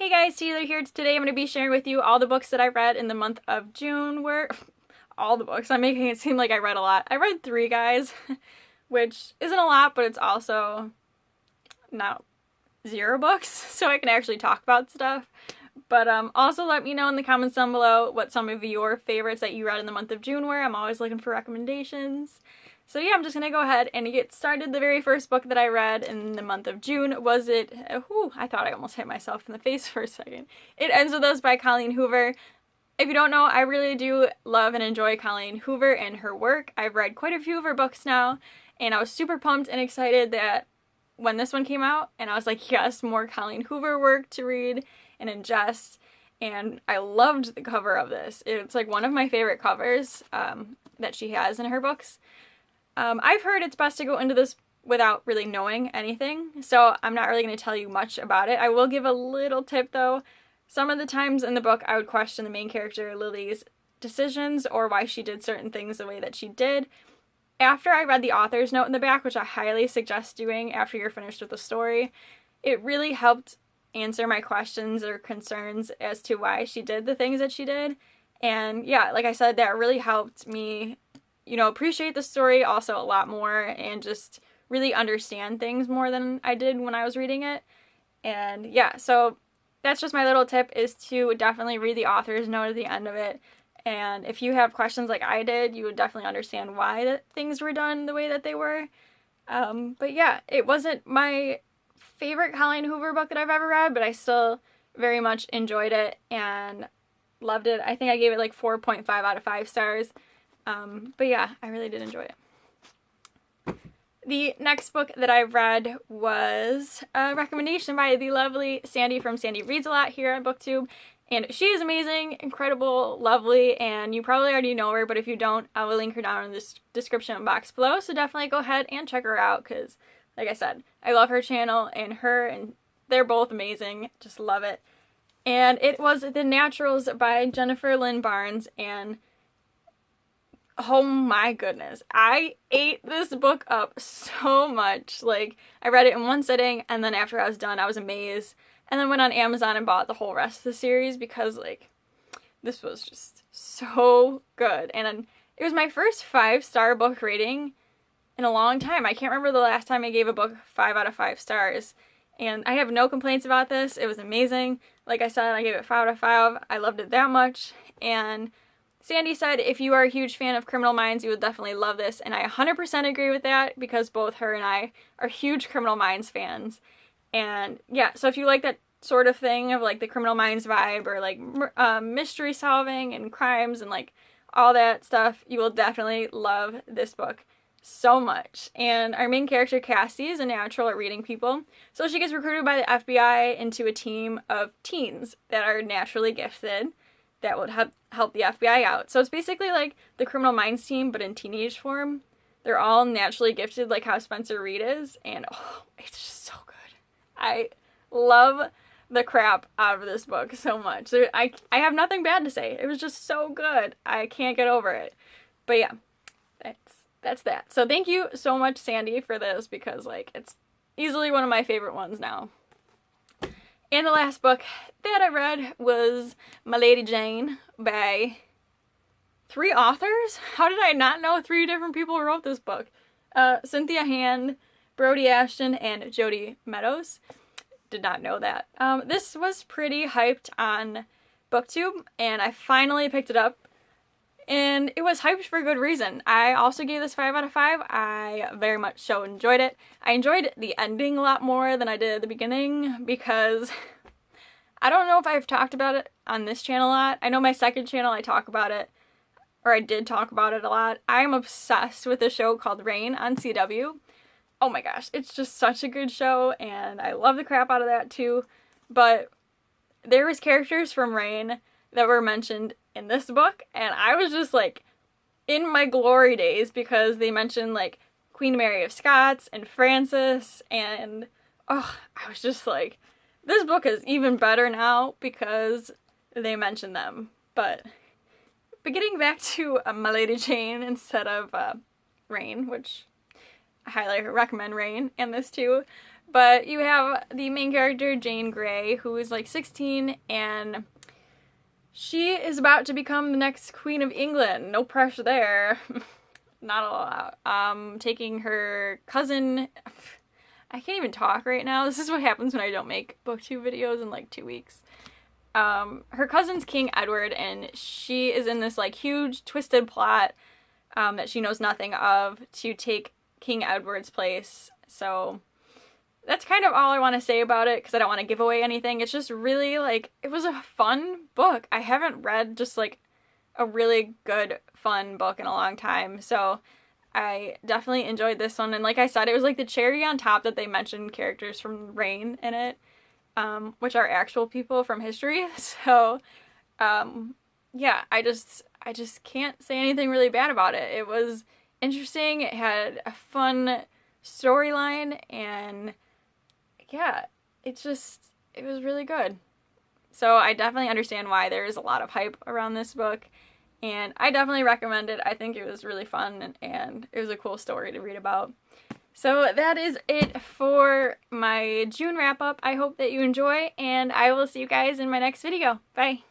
Hey guys, Taylor here. Today I'm going to be sharing with you all the books that I read in the month of June. All the books. I'm making it seem like I read a lot. I read 3, guys, which isn't a lot, but it's also not 0 books, so I can actually talk about stuff. But also let me know in the comments down below what some of your favorites that you read in the month of June were. I'm always looking for recommendations. So yeah, I'm just going to go ahead and get started. The very first book that I read in the month of June was I thought I almost hit myself in the face for a second. It Ends With Us by Colleen Hoover. If you don't know, I really do love and enjoy Colleen Hoover and her work. I've read quite a few of her books now, and I was super pumped and excited that when this one came out, and I was like, yes, more Colleen Hoover work to read and ingest, and I loved the cover of this. It's like one of my favorite covers that she has in her books. I've heard it's best to go into this without really knowing anything, so I'm not really going to tell you much about it. I will give a little tip though. Some of the times in the book I would question the main character Lily's decisions or why she did certain things the way that she did. After I read the author's note in the back, which I highly suggest doing after you're finished with the story, it really helped answer my questions or concerns as to why she did the things that she did. And yeah, like I said, that really helped me appreciate the story also a lot more and just really understand things more than I did when I was reading it. And yeah, so that's just my little tip, is to definitely read the author's note at the end of it. And if you have questions like I did, you would definitely understand why things were done the way that they were. But yeah, it wasn't my favorite Colleen Hoover book that I've ever read, but I still very much enjoyed it and loved it. I think I gave it like 4.5 out of 5 stars. But yeah, I really did enjoy it. The next book that I read was a recommendation by the lovely Sandy from Sandy Reads A Lot here on BookTube. And she is amazing, incredible, lovely, and you probably already know her, but if you don't, I will link her down in the description box below, so definitely go ahead and check her out, because, like I said, I love her channel, and they're both amazing, just love it. And it was The Naturals by Jennifer Lynn Barnes, and oh my goodness, I ate this book up so much. Like, I read it in one sitting, and then after I was done, I was amazed. And then went on Amazon and bought the whole rest of the series because, like, this was just so good. And it was my first 5-star book rating in a long time. I can't remember the last time I gave a book 5 out of 5 stars. And I have no complaints about this. It was amazing. Like I said, I gave it 5 out of 5. I loved it that much. And Sandy said if you are a huge fan of Criminal Minds, you would definitely love this. And I 100% agree with that because both her and I are huge Criminal Minds fans. And yeah, so if you like that sort of thing of like the Criminal Minds vibe or like mystery solving and crimes and like all that stuff, you will definitely love this book so much. And our main character Cassie is a natural at reading people, so she gets recruited by the FBI into a team of teens that are naturally gifted that would help the FBI out. So it's basically like the Criminal Minds team but in teenage form. They're all naturally gifted like how Spencer Reid is, and oh, it's just so good. I love the crap out of this book so much. I have nothing bad to say. It was just so good. I can't get over it. But yeah, that's that. So thank you so much, Sandy, for this, because like it's easily one of my favorite ones now. And the last book that I read was Milady Jane by 3 authors? How did I not know 3 different people wrote this book? Cynthia Hand, Brody Ashton, and Jody Meadows. Did not know that. This was pretty hyped on BookTube, and I finally picked it up. And it was hyped for good reason. I also gave this 5 out of 5. I very much so enjoyed it. I enjoyed the ending a lot more than I did the beginning because I don't know if I've talked about it on this channel a lot. I know my second channel I talk about it, or I did talk about it a lot. I'm obsessed with a show called Rain on CW. Oh my gosh, it's just such a good show, and I love the crap out of that too. But there was characters from Rain that were mentioned in this book, and I was just like in my glory days because they mentioned like Queen Mary of Scots and Francis, and oh, I was just like, this book is even better now because they mentioned them. But getting back to Milady Jane instead of Rain, which I highly recommend Rain and this too, But you have the main character, Jane Grey, who is like 16, and she is about to become the next Queen of England. No pressure there. Not a lot. Taking her cousin... I can't even talk right now. This is what happens when I don't make booktube videos in like 2 weeks. Her cousin's King Edward, and she is in this like huge twisted plot that she knows nothing of to take King Edward's place. So that's kind of all I want to say about it, because I don't want to give away anything. It's just really like, it was a fun book. I haven't read just like a really good fun book in a long time, so I definitely enjoyed this one. And like I said, it was like the cherry on top that they mentioned characters from Reign in it, which are actual people from history. So yeah, I just can't say anything really bad about it. It was interesting. It had a fun storyline, and yeah, it was really good. So I definitely understand why there's a lot of hype around this book, and I definitely recommend it. I think it was really fun, and it was a cool story to read about. So that is it for my June wrap up. I hope that you enjoy, and I will see you guys in my next video. Bye!